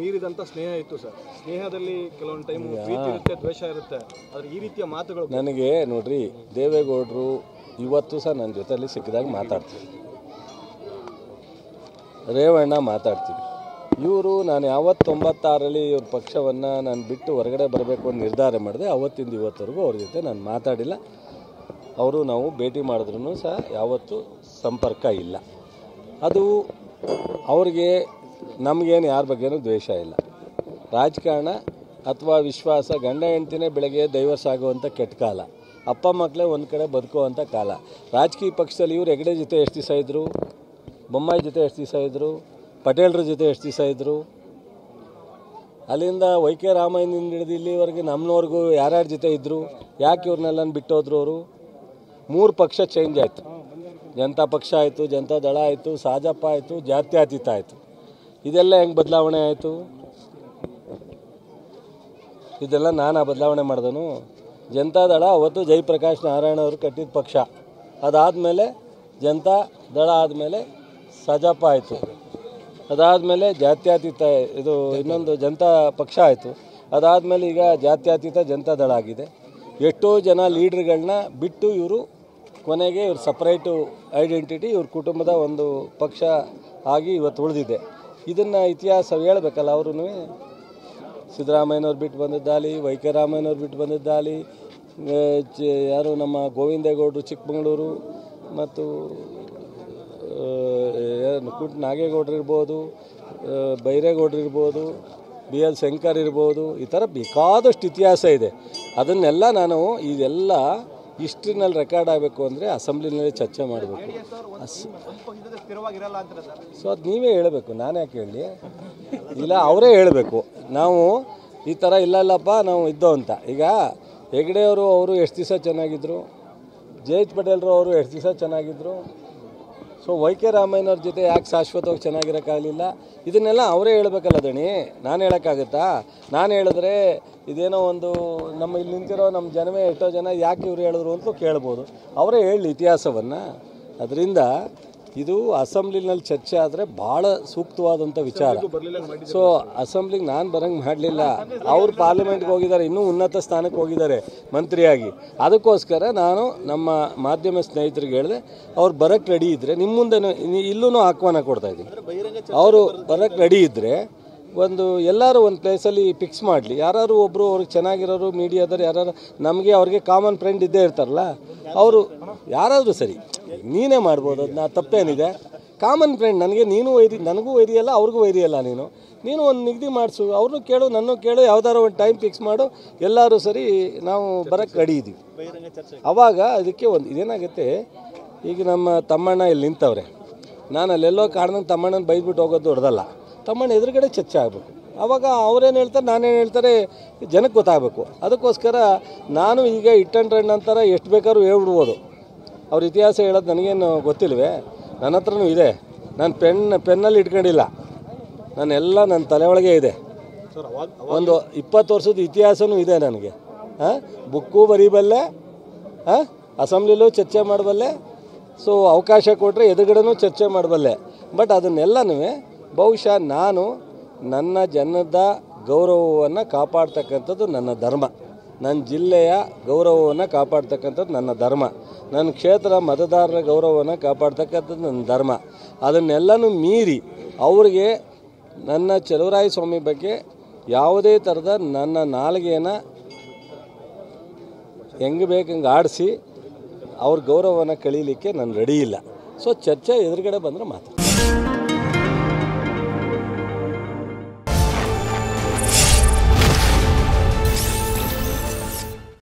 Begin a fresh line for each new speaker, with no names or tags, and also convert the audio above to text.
ಮೀರಿದಂತ ಸ್ನೇಹ ಇತ್ತು ಸರ್. ಸ್ನೇಹದಲ್ಲಿ ಕೆಲವೊಂದು ಟೈಮ್ ಪ್ರೀತಿ ಇರುತ್ತೆ, ದ್ವೇಷ ಇರುತ್ತೆ. ಆದ್ರೆ ಈ ರೀತಿಯ ಮಾತುಗಳು
ನನಗೆ ನೋಡ್ರಿ, ದೇವೇಗೌಡರು ಇವತ್ತು ಸಹ ನನ್ನ ಜೊತೆಯಲ್ಲಿ ಸಿಕ್ಕಿದಾಗ ಮಾತಾಡ್ತೀವಿ, ರೇವಣ್ಣ ಮಾತಾಡ್ತೀವಿ. ಇವರು ನಾನು ಯಾವತ್ತು 96ರಲ್ಲಿ ಇವ್ರ ಪಕ್ಷವನ್ನು ನಾನು ಬಿಟ್ಟು ಹೊರಗಡೆ ಬರಬೇಕು ಅಂತ ನಿರ್ಧಾರ ಮಾಡಿದೆ, ಅವತ್ತಿಂದ ಇವತ್ತವರೆಗೂ ಅವ್ರ ಜೊತೆ ನಾನು ಮಾತಾಡಿಲ್ಲ. ಅವರು ನಾವು ಭೇಟಿ ಮಾಡಿದ್ರೂ ಸಹ ಯಾವತ್ತೂ ಸಂಪರ್ಕ ಇಲ್ಲ. ಅದು ಅವ್ರಿಗೆ ನಮಗೇನು ಯಾರ ಬಗ್ಗೆನೂ ದ್ವೇಷ ಇಲ್ಲ. ರಾಜಕಾರಣ ಅಥವಾ ವಿಶ್ವಾಸ, ಗಂಡ ಹೆಂಡ್ತಿನೇ ಬೆಳಗ್ಗೆ ಡೈವರ್ಸ್ ಆಗುವಂಥ ಕೆಟ್ಟ ಕಾಲ, ಅಪ್ಪ ಮಕ್ಕಳೇ ಒಂದು ಕಡೆ ಬದುಕುವಂಥ ಕಾಲ. ರಾಜಕೀಯ ಪಕ್ಷದಲ್ಲಿ ಇವರು ಹೆಗಡೆ ಜೊತೆ ಎಷ್ಟು ದಿವಸ ಇದ್ದರು, ಬೊಮ್ಮಾಯಿ ಜೊತೆ ಎಷ್ಟು ದಿವಸ ಇದ್ದರು, ಪಟೇಲ್ರ ಜೊತೆ ಎಷ್ಟು ದಿವಸ ಇದ್ದರು, ಅಲ್ಲಿಂದ ವೈ.ಕೆ. ರಾಮಯ್ಯನಿಂದ ಹಿಡಿದು ಇಲ್ಲಿವರೆಗೆ ನಮ್ಮನವ್ರಿಗೂ ಯಾರ್ಯಾರ ಜೊತೆ ಇದ್ದರು, ಯಾಕೆ ಇವ್ರನ್ನೆಲ್ಲ ಬಿಟ್ಟೋದ್ರು ಅವರು? 3 ಪಕ್ಷ ಚೇಂಜ್ ಆಯಿತು. ಜನತಾ ಪಕ್ಷ ಆಯಿತು, ಜನತಾ ದಳ ಆಯಿತು, ಸಾಜಪ್ಪ ಆಯಿತು, ಜಾತ್ಯತೀತ ಆಯಿತು. ಇದೆಲ್ಲ ಹೆಂಗೆ ಬದಲಾವಣೆ ಆಯಿತು? ಇದೆಲ್ಲ ನಾನು ಬದಲಾವಣೆ ಮಾಡಿದನು. ಜನತಾ ದಳ ಅವತ್ತು ಜಯಪ್ರಕಾಶ್ ನಾರಾಯಣ ಅವರು ಕಟ್ಟಿದ ಪಕ್ಷ. ಅದಾದಮೇಲೆ ಜನತಾ ದಳ ಆದಮೇಲೆ ಸಾಜಪ್ಪ ಆಯಿತು. ಅದಾದಮೇಲೆ ಜಾತ್ಯತೀತ, ಇದು ಇನ್ನೊಂದು ಜನತಾ ಪಕ್ಷ ಆಯಿತು. ಅದಾದಮೇಲೆ ಈಗ ಜಾತ್ಯತೀತ ಜನತಾ ದಳ ಆಗಿದೆ. ಎಷ್ಟೋ ಜನ ಲೀಡ್ರ್ಗಳನ್ನ ಬಿಟ್ಟು ಇವರು ಕೊನೆಗೆ ಇವ್ರು ಸಪ್ರೇಟು ಐಡೆಂಟಿಟಿ, ಇವ್ರ ಕುಟುಂಬದ ಒಂದು ಪಕ್ಷ ಆಗಿ ಇವತ್ತು ಉಳಿದಿದೆ. ಇದನ್ನು ಇತಿಹಾಸ ಹೇಳಬೇಕಲ್ಲ. ಅವರು ಸಿದ್ದರಾಮಯ್ಯನವ್ರು ಬಿಟ್ಟು ಬಂದಿದ್ದಾಲಿ, ವೈ.ಕೆ. ರಾಮಯ್ಯನವ್ರು ಬಿಟ್ಟು ಬಂದಿದ್ದಾಲಿ, ಯಾರು ನಮ್ಮ ಗೋವಿಂದೇಗೌಡರು ಚಿಕ್ಕಮಗಳೂರು, ಮತ್ತು ನಾಗೇಗೌಡರು ಇರ್ಬೋದು, ಬೈರೇಗೌಡರು ಇರ್ಬೋದು, BL ಶಂಕರ್ ಇರ್ಬೋದು. ಈ ಥರ ಬೇಕಾದಷ್ಟು ಇತಿಹಾಸ ಇದೆ. ಅದನ್ನೆಲ್ಲ ನಾನು ಇದೆಲ್ಲ ಹಿಸ್ಟ್ರಿನಲ್ಲಿ ರೆಕಾರ್ಡ್ ಆಗಬೇಕು ಅಂದರೆ ಅಸೆಂಬ್ಲಿನಲ್ಲಿ ಚರ್ಚೆ ಮಾಡಬೇಕು. ಸೊ ಅದು ನೀವೇ ಹೇಳಬೇಕು, ನಾನು ಯಾಕೆ ಹೇಳಲಿ? ಇಲ್ಲ, ಅವರೇ ಹೇಳಬೇಕು. ನಾವು ಈ ಥರ ಇಲ್ಲಲ್ಲಪ್ಪ ನಾವು ಇದ್ದೋ ಅಂತ. ಈಗ ಹೆಗಡೆಯವರು ಅವರು ಎಷ್ಟು ದಿವಸ ಚೆನ್ನಾಗಿದ್ದರು, ಜಯಂತ್ ಪಟೇಲ್ರು ಅವರು ಎಷ್ಟು ದಿವಸ ಚೆನ್ನಾಗಿದ್ದರು. ಸೊ ವೈ.ಕೆ. ರಾಮಯ್ಯನವ್ರ ಜೊತೆ ಯಾಕೆ ಶಾಶ್ವತವಾಗಿ ಚೆನ್ನಾಗಿರೋಕ್ಕಾಗಲಿಲ್ಲ? ಇದನ್ನೆಲ್ಲ ಅವರೇ ಹೇಳಬೇಕಲ್ಲ ದಣಿ, ನಾನು ಹೇಳೋಕ್ಕಾಗುತ್ತಾ? ನಾನು ಹೇಳಿದ್ರೆ ಇದೇನೋ ಒಂದು ನಮ್ಮ ಇಲ್ಲಿ ನಿಂತಿರೋ ನಮ್ಮ ಜನವೇ ಎಷ್ಟೋ ಜನ ಯಾಕೆ ಇವ್ರು ಹೇಳಿದ್ರು ಅಂತ ಕೇಳ್ಬೋದು. ಅವರೇ ಹೇಳಲಿ ಇತಿಹಾಸವನ್ನು. ಅದರಿಂದ ಇದು ಅಸೆಂಬ್ಲಿನಲ್ಲಿ ಚರ್ಚೆ ಆದರೆ ಭಾಳ ಸೂಕ್ತವಾದಂಥ ವಿಚಾರ. ಸೊ ಅಸೆಂಬ್ಲಿಗೆ ನಾನು ಬರೋಂಗೆ ಮಾಡಲಿಲ್ಲ. ಅವ್ರು ಪಾರ್ಲಿಮೆಂಟ್ಗೆ ಹೋಗಿದ್ದಾರೆ, ಇನ್ನೂ ಉನ್ನತ ಸ್ಥಾನಕ್ಕೆ ಹೋಗಿದ್ದಾರೆ ಮಂತ್ರಿಯಾಗಿ. ಅದಕ್ಕೋಸ್ಕರ ನಾನು ನಮ್ಮ ಮಾಧ್ಯಮ ಸ್ನೇಹಿತರಿಗೆ ಹೇಳಿದೆ, ಅವ್ರು ಬರೋಕ್ಕೆ ರೆಡಿ ಇದ್ದರೆ ನಿಮ್ಮ ಮುಂದೆ ಇಲ್ಲೂ ಆಹ್ವಾನ ಕೊಡ್ತಾಯಿದ್ದೀನಿ. ಅವರು ಬರೋಕ್ಕೆ ರೆಡಿ ಇದ್ದರೆ ಎಲ್ಲರೂ ಒಂದು ಪ್ಲೇಸಲ್ಲಿ ಫಿಕ್ಸ್ ಮಾಡಲಿ. ಯಾರು ಒಬ್ಬರು ಅವ್ರಿಗೆ ಚೆನ್ನಾಗಿರೋರು ಮೀಡಿಯಾದವ್ರು ಯಾರು ನಮಗೆ ಅವ್ರಿಗೆ ಕಾಮನ್ ಫ್ರೆಂಡ್ ಇದ್ದೇ ಇರ್ತಾರಲ್ಲ, ಅವರು ಯಾರಾದರೂ ಸರಿ, ನೀನೇ ಮಾಡ್ಬೋದು. ಅದನ್ನ ತಪ್ಪೇನಿದೆ? ಕಾಮನ್ ಫ್ರೆಂಡ್, ನನಗೆ ನೀನು ವೈರಿ, ನನಗೂ ವೈರಿಯಲ್ಲ, ಅವ್ರಿಗೂ ವೈರಿಯಲ್ಲ. ನೀನು ಒಂದು ನಿಗದಿ ಮಾಡಿಸು, ಅವ್ರನ್ನೂ ಕೇಳು, ನನ್ನೂ ಕೇಳು, ಯಾವ್ದಾರು ಒಂದು ಟೈಮ್ ಫಿಕ್ಸ್ ಮಾಡು, ಎಲ್ಲರೂ ಸರಿ ನಾವು ಬರೋಕ್ಕೆ ರೆಡಿ ಇದ್ದೀವಿ. ಆವಾಗ ಅದಕ್ಕೆ ಇದೇನಾಗುತ್ತೆ, ಈಗ ನಮ್ಮ ತಮ್ಮಣ್ಣ ಇಲ್ಲಿ ನಿಂತವ್ರೆ, ನಾನು ಅಲ್ಲೆಲ್ಲೋ ಕಾರಣಕ್ಕೆ ತಮ್ಮಣ್ಣನ ಬೈದ್ಬಿಟ್ಟು ಹೋಗೋದು ದೊಡ್ಡದಲ್ಲ. ತಮ್ಮಣ್ಣ ಎದುರುಗಡೆ ಚರ್ಚೆ ಆಗಬೇಕು. ಆವಾಗ ಅವ್ರೇನು ಹೇಳ್ತಾರೆ, ನಾನೇನು ಹೇಳ್ತಾರೆ ಜನಕ್ಕೆ ಗೊತ್ತಾಗಬೇಕು. ಅದಕ್ಕೋಸ್ಕರ ನಾನು ಈಗ ಇಟ್ ಆ್ಯಂಡ್ ರನ್ ಅಂತಾರೆ, ಎಷ್ಟು ಬೇಕಾದ್ರೂ ಹೇಳ್ಬಿಡ್ಬೋದು. ಅವ್ರ ಇತಿಹಾಸ ಹೇಳೋದು ನನಗೇನು ಗೊತ್ತಿಲ್ವೇ? ನನ್ನ ಹತ್ರನೂ ಇದೆ. ನಾನು ಪೆನ್ನಲ್ಲಿ ಇಟ್ಕೊಂಡಿಲ್ಲ, ನಾನೆಲ್ಲ ನನ್ನ ತಲೆ ಒಳಗೆ ಇದೆ. ಒಂದು 20 ವರ್ಷದ ಇತಿಹಾಸನೂ ಇದೆ ನನಗೆ. ಬುಕ್ಕು ಬರೀಬಲ್ಲೆ, ಅಸೆಂಬ್ಲಿಲೂ ಚರ್ಚೆ ಮಾಡಬಲ್ಲೆ. ಸೊ ಅವಕಾಶ ಕೊಟ್ಟರೆ ಎದುರುಗಡೆನೂ ಚರ್ಚೆ ಮಾಡಬಲ್ಲೆ. ಬಟ್ ಅದನ್ನೆಲ್ಲನೂ ಬಹುಶಃ ನಾನು ನನ್ನ ಜನದ ಗೌರವವನ್ನು ಕಾಪಾಡ್ತಕ್ಕಂಥದ್ದು ನನ್ನ ಧರ್ಮ, ನನ್ನ ಜಿಲ್ಲೆಯ ಗೌರವವನ್ನು ಕಾಪಾಡ್ತಕ್ಕಂಥದ್ದು ನನ್ನ ಧರ್ಮ, ನನ್ನ ಕ್ಷೇತ್ರ ಮತದಾರರ ಗೌರವವನ್ನು ಕಾಪಾಡ್ತಕ್ಕಂಥದ್ದು ನನ್ನ ಧರ್ಮ. ಅದನ್ನೆಲ್ಲನೂ ಮೀರಿ ಅವ್ರಿಗೆ ನನ್ನ ಚಲುವರಾಯಸ್ವಾಮಿ ಬಗ್ಗೆ ಯಾವುದೇ ಥರದ ನನ್ನ ನಾಲಿಗೆಯನ್ನು ಹೆಂಗೆ ಬೇಕಂಗೆ ಆಡಿಸಿ ಅವ್ರ ಗೌರವವನ್ನು ಕಳೀಲಿಕ್ಕೆ ನಾನು ರೆಡಿ ಇಲ್ಲ. ಸೊ ಚರ್ಚೆ ಎದುರುಗಡೆ ಬಂದರೆ ಮಾತು.